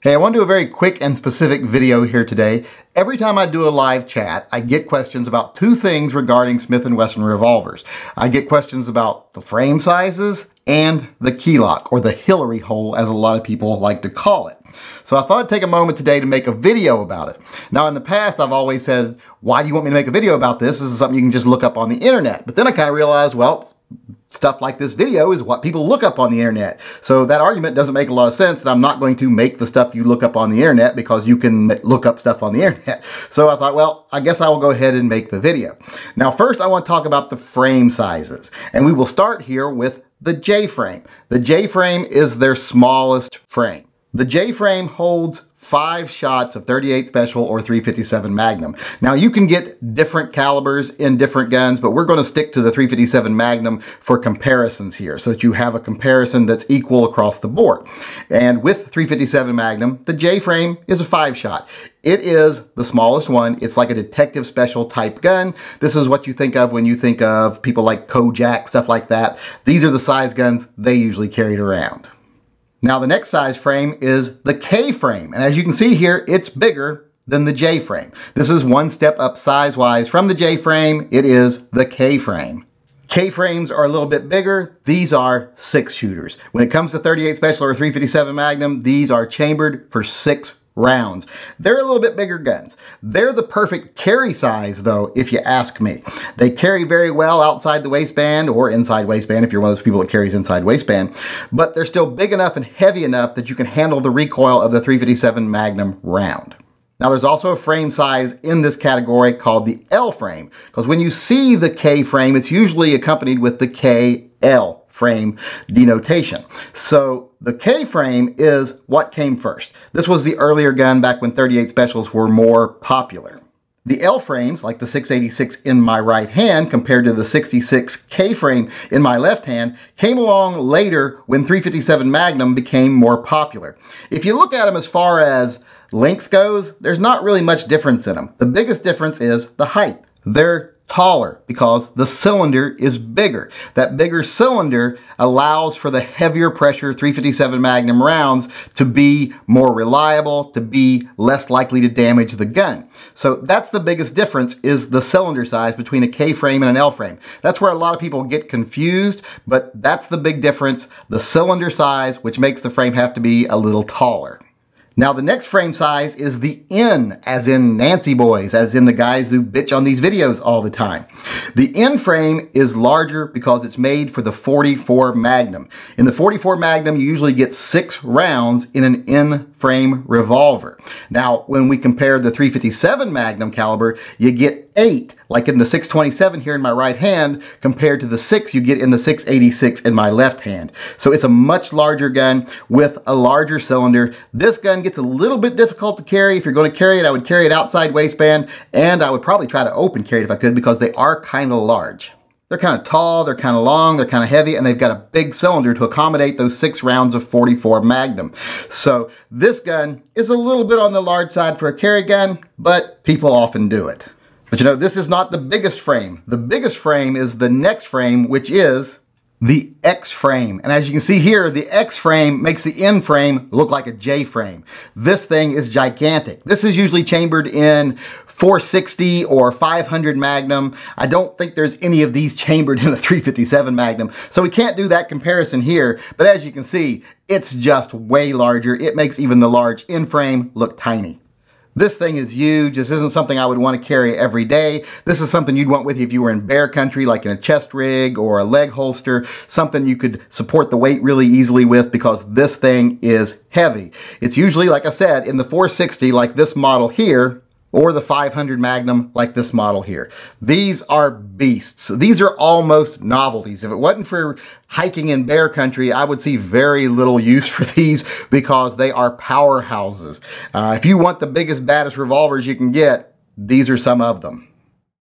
Hey, I want to do a very quick and specific video here today. Every time I do a live chat, I get questions about two things regarding Smith & Wesson revolvers. I get questions about the frame sizes and the key lock, or the Hillary hole, as a lot of people like to call it. So I thought I'd take a moment today to make a video about it. Now, in the past, I've always said, why do you want me to make a video about this? This is something you can just look up on the internet. But then I kind of realized, well, stuff like this video is what people look up on the internet. So that argument doesn't make a lot of sense, and I'm not going to make the stuff you look up on the internet because you can look up stuff on the internet. So I thought, well, I guess I will go ahead and make the video. Now, first I want to talk about the frame sizes, and we will start here with the J-frame. The J-frame is their smallest frame. The J-frame holds 5 shots of .38 Special or .357 Magnum. Now, you can get different calibers in different guns, but we're going to stick to the .357 Magnum for comparisons here so that you have a comparison that's equal across the board. And with .357 Magnum, the J-frame is a 5-shot. It is the smallest one. It's like a detective special type gun. This is what you think of when you think of people like Kojak, stuff like that. These are the size guns they usually carried around. Now, the next size frame is the K-frame, and as you can see here, it's bigger than the J-frame. This is one step up size-wise from the J-frame. It is the K-frame. K-frames are a little bit bigger. These are 6-shooters. When it comes to .38 Special or .357 Magnum, these are chambered for 6 rounds. They're a little bit bigger guns. They're the perfect carry size, though, if you ask me. They carry very well outside the waistband or inside waistband if you're one of those people that carries inside waistband, but they're still big enough and heavy enough that you can handle the recoil of the .357 Magnum round. Now, there's also a frame size in this category called the L frame, because when you see the K frame, it's usually accompanied with the KL frame denotation. So the K frame is what came first. This was the earlier gun back when .38 Specials were more popular. The L frames, like the 686 in my right hand compared to the 66 K frame in my left hand, came along later when .357 Magnum became more popular. If you look at them as far as length goes, there's not really much difference in them. The biggest difference is the height. They're taller because the cylinder is bigger. That bigger cylinder allows for the heavier pressure .357 Magnum rounds to be more reliable, to be less likely to damage the gun. So that's the biggest difference, is the cylinder size between a K frame and an L frame. That's where a lot of people get confused, but that's the big difference, the cylinder size, which makes the frame have to be a little taller. Now, the next frame size is the N, as in Nancy boys, as in the guys who bitch on these videos all the time. The N frame is larger because it's made for the .44 Magnum. In the .44 Magnum, you usually get 6 rounds in an N frame revolver. Now, when we compare the .357 Magnum caliber, you get 8, like in the 627 here in my right hand, compared to the 6 you get in the 686 in my left hand. So it's a much larger gun with a larger cylinder. This gun gets a little bit difficult to carry. If you're going to carry it, I would carry it outside waistband, and I would probably try to open carry it if I could, because they are kind of large. They're kind of tall, they're kind of long, they're kind of heavy, and they've got a big cylinder to accommodate those 6 rounds of .44 Magnum. So this gun is a little bit on the large side for a carry gun, but people often do it. But you know, this is not the biggest frame. The biggest frame is the next frame, which is the X frame. And as you can see here, the X frame makes the N frame look like a J frame. This thing is gigantic. This is usually chambered in .460 or .500 Magnum. I don't think there's any of these chambered in a .357 Magnum. So we can't do that comparison here. But as you can see, it's just way larger. It makes even the large N frame look tiny. This thing is huge. This isn't something I would want to carry every day. This is something you'd want with you if you were in bear country, like in a chest rig or a leg holster, something you could support the weight really easily with, because this thing is heavy. It's usually, like I said, in the .460 like this model here, or the .500 Magnum like this model here. These are beasts. These are almost novelties. If it wasn't for hiking in bear country, I would see very little use for these, because they are powerhouses. If you want the biggest, baddest revolvers you can get, these are some of them.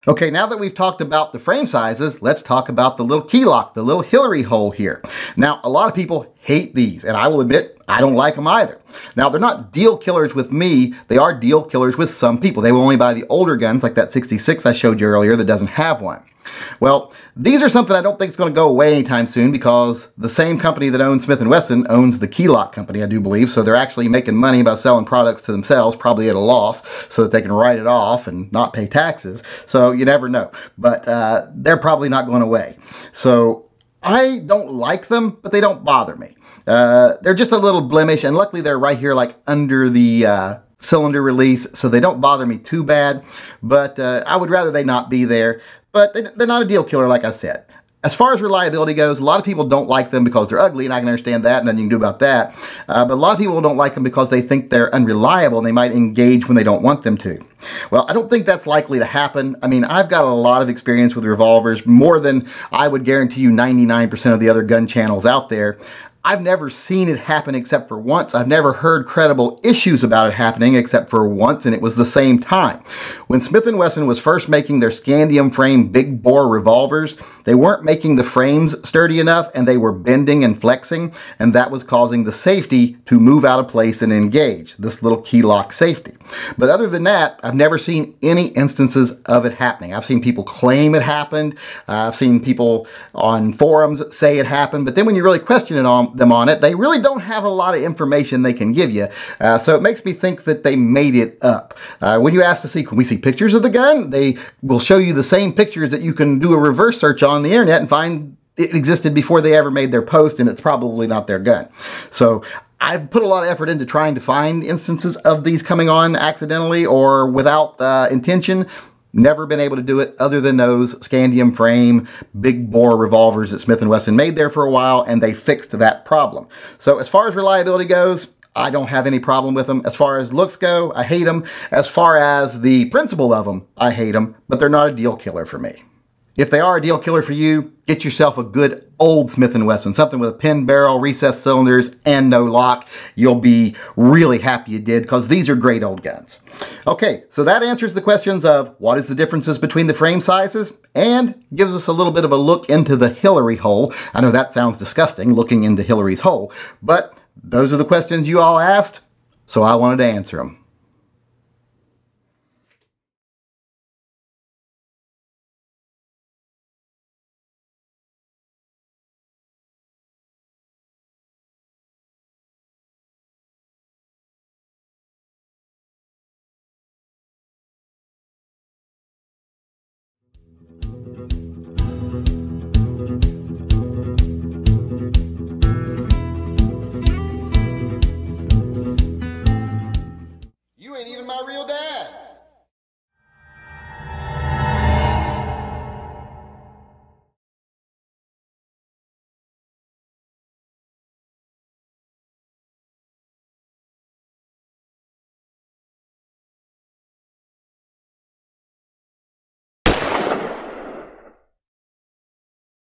Okay, now that we've talked about the frame sizes, let's talk about the little key lock, the little Hillary hole here. Now, a lot of people hate these, and I will admit, I don't like them either. Now, they're not deal killers with me. They are deal killers with some people. They will only buy the older guns, like that 66 I showed you earlier that doesn't have one. Well, these are something I don't think is going to go away anytime soon because the same company that owns Smith & Wesson owns the key lock company, I do believe. So they're actually making money by selling products to themselves, probably at a loss, so that they can write it off and not pay taxes. So you never know. But they're probably not going away. So I don't like them, but they don't bother me. They're just a little blemish, and luckily they're right here like under the cylinder release, so they don't bother me too bad. But I would rather they not be there. But they're not a deal killer, like I said. As far as reliability goes, a lot of people don't like them because they're ugly, and I can understand that, and nothing you can do about that. But a lot of people don't like them because they think they're unreliable, and they might engage when they don't want them to. Well, I don't think that's likely to happen. I mean, I've got a lot of experience with revolvers, more than I would guarantee you 99% of the other gun channels out there. I've never seen it happen except for once. I've never heard credible issues about it happening except for once, and it was the same time. When Smith & Wesson was first making their scandium frame big bore revolvers, they weren't making the frames sturdy enough, and they were bending and flexing, and that was causing the safety to move out of place and engage, this little key lock safety. But other than that, I've never seen any instances of it happening. I've seen people claim it happened. I've seen people on forums say it happened, but then when you really question them on it, they really don't have a lot of information they can give you. So it makes me think that they made it up. When you ask to see, can we see pictures of the gun? They will show you the same pictures that you can do a reverse search on the internet and find it existed before they ever made their post, and it's probably not their gun. So I've put a lot of effort into trying to find instances of these coming on accidentally or without intention. Never been able to do it other than those scandium frame, big bore revolvers that Smith & Wesson made there for a while, and they fixed that problem. So as far as reliability goes, I don't have any problem with them. As far as looks go, I hate them. As far as the principle of them, I hate them, but they're not a deal killer for me. If they are a deal killer for you, get yourself a good old Smith & Wesson, something with a pin barrel, recessed cylinders, and no lock. You'll be really happy you did, because these are great old guns. Okay, so that answers the questions of what is the differences between the frame sizes, and gives us a little bit of a look into the Hillary hole. I know that sounds disgusting, looking into Hillary's hole, but those are the questions you all asked, so I wanted to answer them.